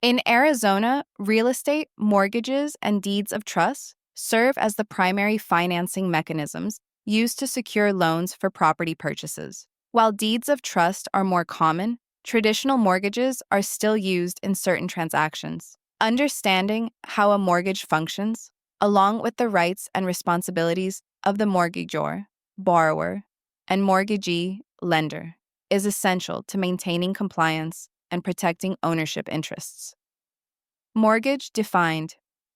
In Arizona, real estate, mortgages, and deeds of trust serve as the primary financing mechanisms used to secure loans for property purchases. While deeds of trust are more common, traditional mortgages are still used in certain transactions. Understanding how a mortgage functions, along with the rights and responsibilities of the mortgagor, borrower, and mortgagee, lender, is essential to maintaining compliance and protecting ownership interests. Mortgage defined,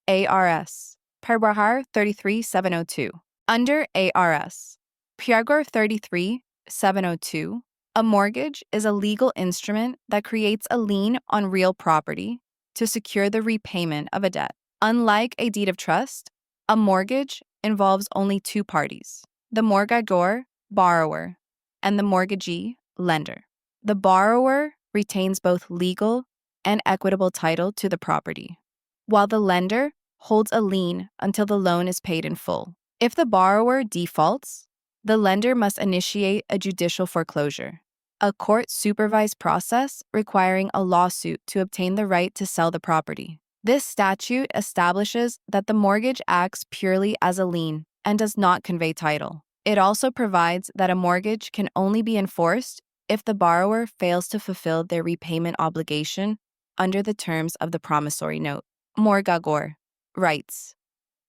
ARS, Paragraph 33702. Under ARS, Paragraph 33702, a mortgage is a legal instrument that creates a lien on real property to secure the repayment of a debt. Unlike a deed of trust, a mortgage involves only two parties, the mortgagor, borrower, and the mortgagee, lender. The borrower retains both legal and equitable title to the property, while the lender holds a lien until the loan is paid in full. If the borrower defaults, the lender must initiate a judicial foreclosure, a court-supervised process requiring a lawsuit to obtain the right to sell the property. This statute establishes that the mortgage acts purely as a lien and does not convey title. It also provides that a mortgage can only be enforced if the borrower fails to fulfill their repayment obligation under the terms of the promissory note. Mortgagor rights,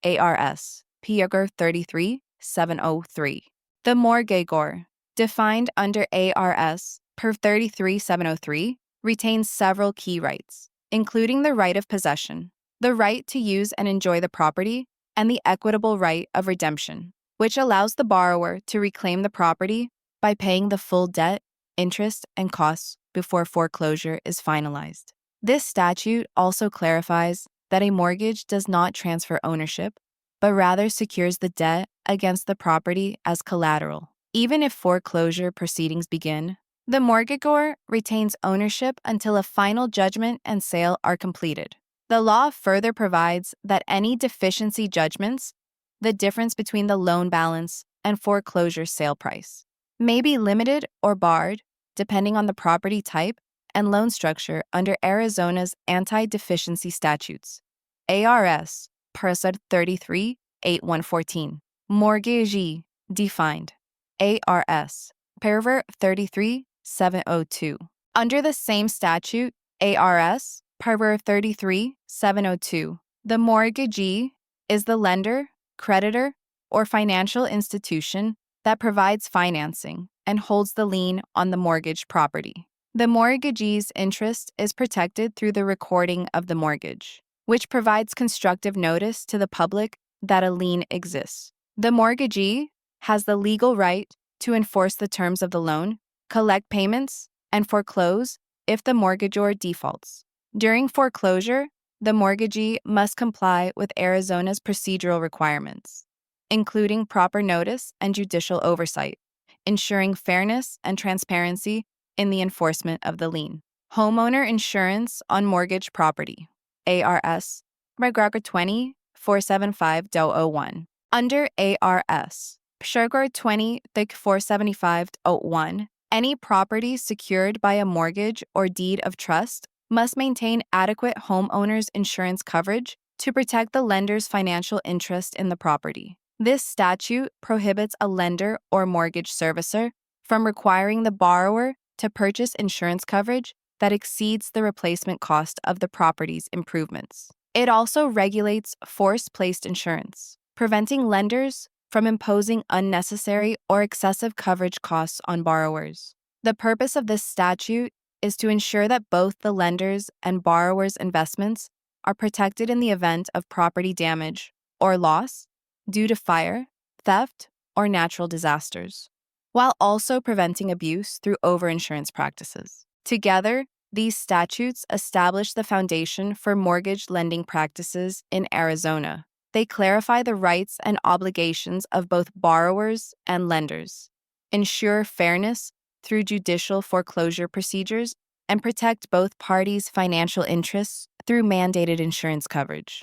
ARS, Paragraph 33703. The mortgagor, defined under ARS per 33703, retains several key rights, including the right of possession, the right to use and enjoy the property, and the equitable right of redemption, which allows the borrower to reclaim the property by paying the full debt, interest, and costs before foreclosure is finalized. This statute also clarifies that a mortgage does not transfer ownership, but rather secures the debt against the property as collateral. Even if foreclosure proceedings begin, the mortgagor retains ownership until a final judgment and sale are completed. The law further provides that any deficiency judgments, the difference between the loan balance and foreclosure sale price, may be limited or barred depending on the property type and loan structure under Arizona's anti-deficiency statutes. ARS, Paragraph 338114. Mortgagee, defined. ARS, Paragraph 33702. Under the same statute, ARS, Paragraph 33702, the mortgagee is the lender, creditor, or financial institution that provides financing and holds the lien on the mortgage property. The mortgagee's interest is protected through the recording of the mortgage, which provides constructive notice to the public that a lien exists. The mortgagee has the legal right to enforce the terms of the loan, collect payments, and foreclose if the mortgagor defaults. During foreclosure, the mortgagee must comply with Arizona's procedural requirements, including proper notice and judicial oversight, ensuring fairness and transparency in the enforcement of the lien. Homeowner insurance on mortgage property, ARS, Paragraph 20475.01. Under ARS, Paragraph 20475.01, any property secured by a mortgage or deed of trust must maintain adequate homeowners insurance coverage to protect the lender's financial interest in the property. This statute prohibits a lender or mortgage servicer from requiring the borrower to purchase insurance coverage that exceeds the replacement cost of the property's improvements. It also regulates force-placed insurance, preventing lenders from imposing unnecessary or excessive coverage costs on borrowers. The purpose of this statute is to ensure that both the lender's and borrower's investments are protected in the event of property damage or loss due to fire, theft, or natural disasters, while also preventing abuse through overinsurance practices. Together, these statutes establish the foundation for mortgage lending practices in Arizona. They clarify the rights and obligations of both borrowers and lenders, ensure fairness through judicial foreclosure procedures, and protect both parties' financial interests through mandated insurance coverage.